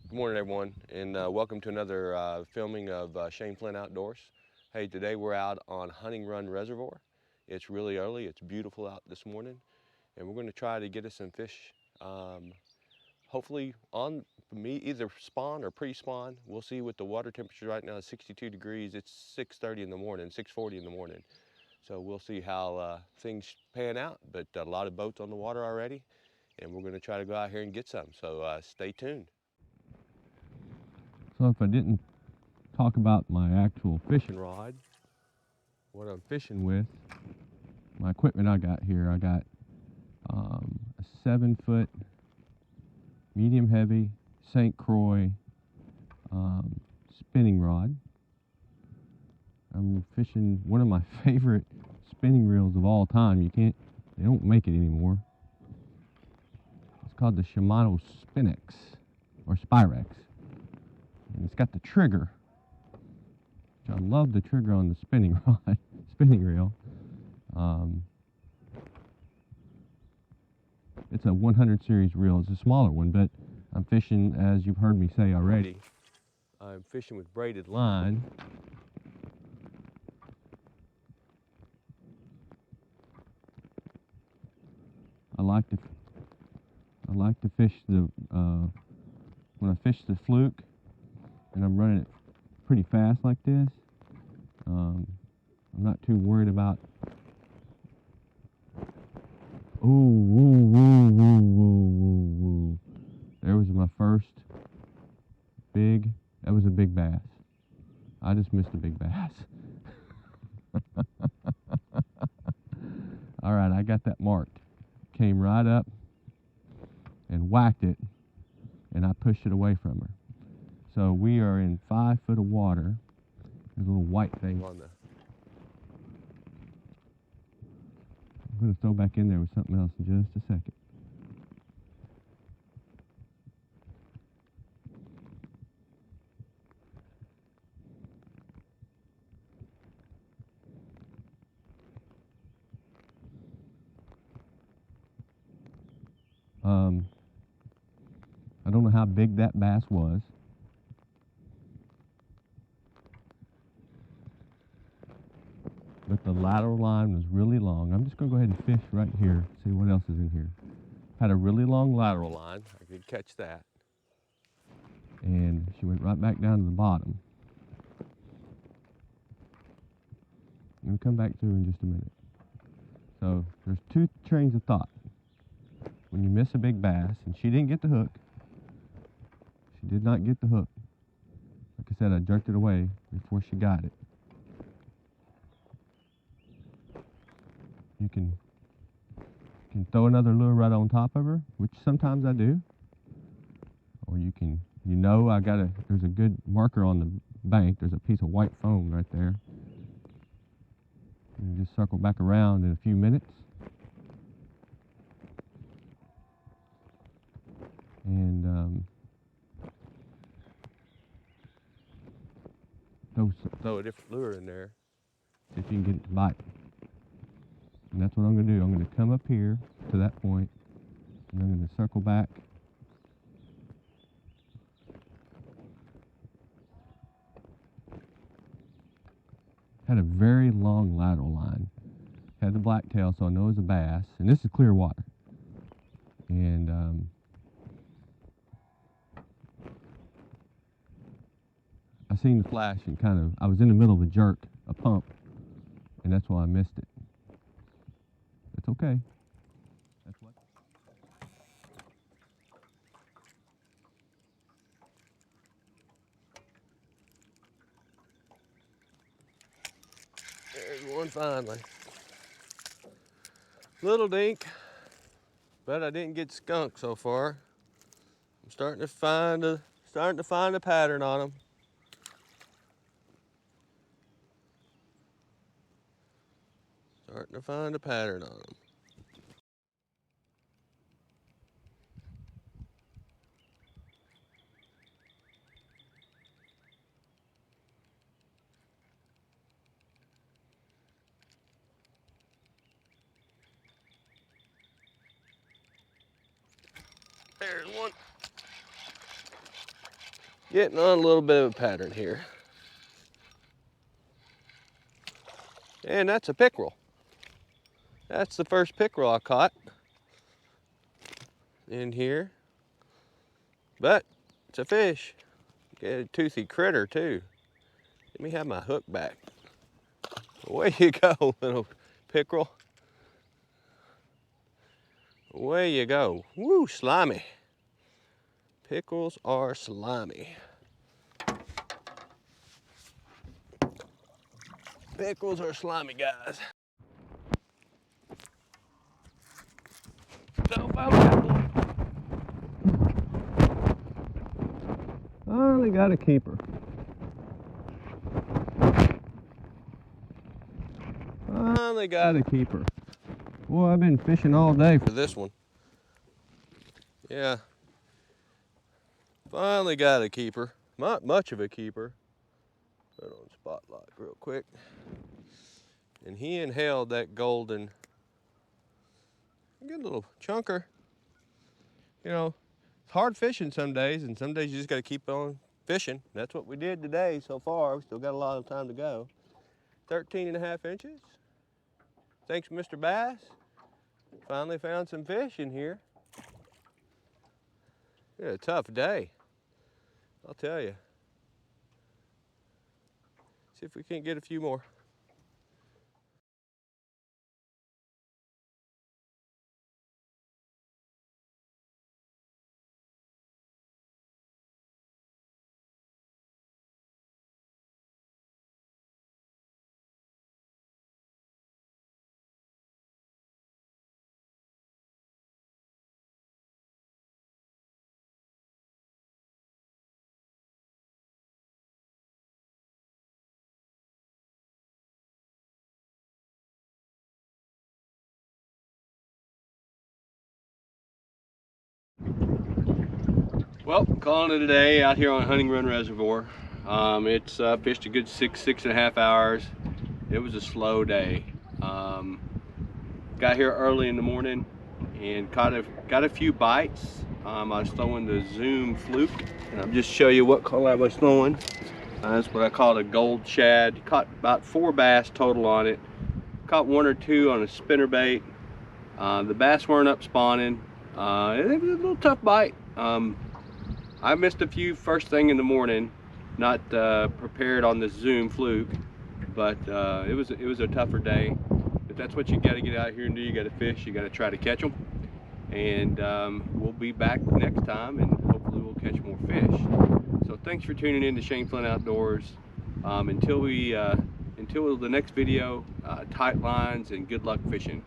Good morning, everyone, and welcome to another filming of Shane Flint Outdoors. Hey, today we're out on Hunting Run Reservoir. It's really early, it's beautiful out this morning, and we're going to try to get us some fish, hopefully on either spawn or pre-spawn. We'll see what the water temperature right now is 62 degrees. It's 6:30 in the morning, 6:40 in the morning. So we'll see how things pan out, but a lot of boats on the water already, and we're going to try to go out here and get some, so stay tuned. So if I didn't talk about my actual fishing rod, what I'm fishing with, my equipment I got here, I got a 7-foot medium heavy St. Croix spinning rod. I'm fishing one of my favorite spinning reels of all time. They don't make it anymore. It's called the Shimano Spinex or Spirex. And it's got the trigger. I love the trigger on the spinning rod, spinning reel. It's a 100 series reel. It's a smaller one, but I'm fishing, as you've heard me say already, I'm fishing with braided line. I like to fish the when I fish the fluke, and I'm running it pretty fast like this. I'm not too worried about. Ooh, woo, woo, woo, woo, woo, woo. There was my first big. That was a big bass. I just missed a big bass. All right, I got that marked. Came right up and whacked it, and I pushed it away from her. So we are in 5 foot of water. There's a little white thing on the. I'm going to throw back in there with something else in just a second. I don't know how big that bass was. But the lateral line was really long. I'm just going to go ahead and fish right here, see what else is in here. Had a really long lateral line. I could catch that. And she went right back down to the bottom. I'm going to come back through in just a minute. So there's two trains of thought. When you miss a big bass, and she didn't get the hook. She did not get the hook. Like I said, I jerked it away before she got it. You can throw another lure right on top of her, which sometimes I do. Or you can, there's a good marker on the bank. There's a piece of white foam right there. You just circle back around in a few minutes. And throw a different lure in there, see if you can get it to bite. And that's what I'm going to do. I'm going to come up here to that point, and I'm going to circle back. Had a very long lateral line. Had the black tail, so I know it's a bass. And this is clear water. And I seen the flash and I was in the middle of a jerk, a pump, and that's why I missed it. It's okay. That's what. There's one finally. Little dink, but I didn't get skunked so far. I'm starting to find a pattern on them. Starting to find a pattern on them. There's one. Getting on a little bit of a pattern here. And that's a pickerel. That's the first pickerel I caught in here. But it's a fish. Get a toothy critter too. Let me have my hook back. Away you go, little pickerel. Away you go. Woo, slimy. Pickerels are slimy. Pickerels are slimy, guys. Nope, I got one. Finally got a keeper. Finally got a keeper. Boy, I've been fishing all day for this one. Yeah. Finally got a keeper. Not much of a keeper. Put on spotlight real quick. And he inhaled that golden, good little chunker. You know, it's hard fishing some days, and some days you just got to keep on fishing. That's what we did today so far. We still got a lot of time to go. 13.5 inches. Thanks, Mr. Bass. Finally found some fish in here. Yeah, a tough day, I'll tell you. See if we can't get a few more. Well, calling it a day out here on Hunting Run Reservoir. It's fished a good 6.5 hours. It was a slow day. Got here early in the morning and got a few bites. I was throwing the Zoom fluke, and I'll just show you what color I was throwing. That's what I call a gold shad. Caught about 4 bass total on it. Caught 1 or 2 on a spinnerbait. The bass weren't up spawning. It was a little tough bite. I missed a few first thing in the morning, not prepared on the Zoom fluke, but it was a tougher day. But that's what you got to get out here and do. You got to fish. You got to try to catch them, and we'll be back next time, and hopefully we'll catch more fish. So thanks for tuning in to Shane Flint Outdoors. Until the next video, tight lines and good luck fishing.